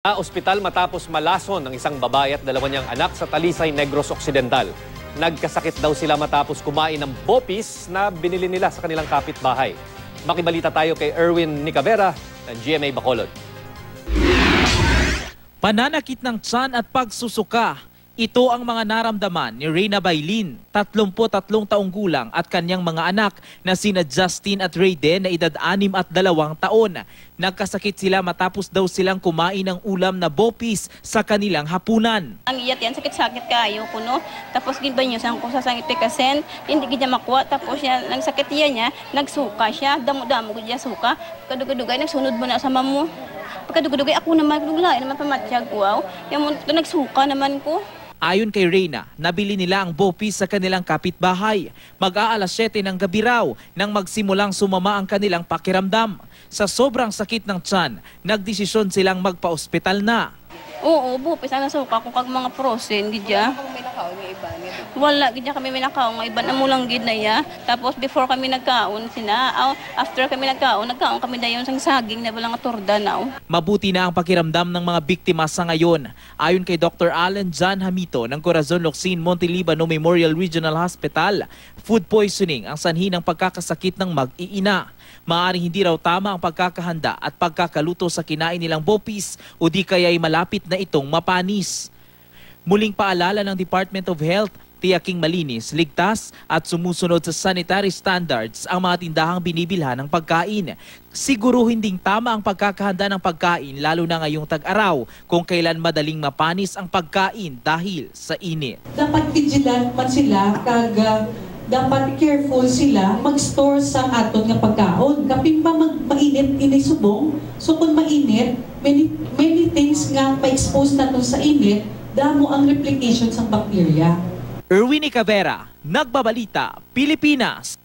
Sa ospital matapos malason ng isang babae at dalawa niyang anak sa Talisay, Negros Occidental. Nagkasakit daw sila matapos kumain ng bopis na binili nila sa kanilang kapitbahay. Makibalita tayo kay Erwin Nicavera ng GMA Bacolod. Pananakit ng tiyan at pagsusuka. Ito ang mga naramdaman ni Reyna Bailin, 33 taong gulang at kanyang mga anak na sina Justin at Rayden na edad 6 at 2 taon. Nagkasakit sila matapos daw silang kumain ng ulam na bopis sa kanilang hapunan. Ang iyat yan, sakit-sakit kayo ko, no? Tapos ginbanyusan ko sa sangitikasen, hindi kita makuha. Tapos yan, nagsakit niya, nagsuka siya, damo-damo ko niya suka. Kadugay-dugay, nagsunod mo na sa mamu. Pagkadugay, ako naman, duglain naman pamatsyag ko. Yung nagsuka naman ko. Ayon kay Reyna, nabili nila ang bopis sa kanilang kapitbahay. Mag-aalas 7 ng gabi raw nang magsimulang sumama ang kanilang pakiramdam. Sa sobrang sakit ng tiyan, nagdesisyon silang magpa-ospital na. Oo, bupis ang nasuka ko kag mga frozen, gidya. Wala, gidya kami may nakaon nga iba na mulang gid na ya. Tapos before kami nagkaon sina, after kami nagkaon kami dayon sang saging na walang turda na. Mabuti na ang pakiramdam ng mga biktima sa ngayon. Ayon kay Dr. Alan John Hamito ng Corazon Locsin Montelibano Memorial Regional Hospital, food poisoning ang sanhi ng pagkakasakit ng mag-iina. Maaaring hindi raw tama ang pagkakahanda at pagkakaluto sa kinain nilang bopis o di kaya'y malapit na itong mapanis. Muling paalala ng Department of Health, tiyaking malinis, ligtas at sumusunod sa sanitary standards ang mga tindahang binibilhan ng pagkain. Siguruhin ding tama ang pagkakahanda ng pagkain lalo na ngayong tag-araw kung kailan madaling mapanis ang pagkain dahil sa init. Dapat vigilant man sila dapat careful sila mag-store sa aton nga pagkaon. Kaping ba mainit inisubong, so kung mainit, many things nga pa-expose natin sa init, damo ang replication sa bacteria. Erwin Nicavera, Nagbabalita, Pilipinas.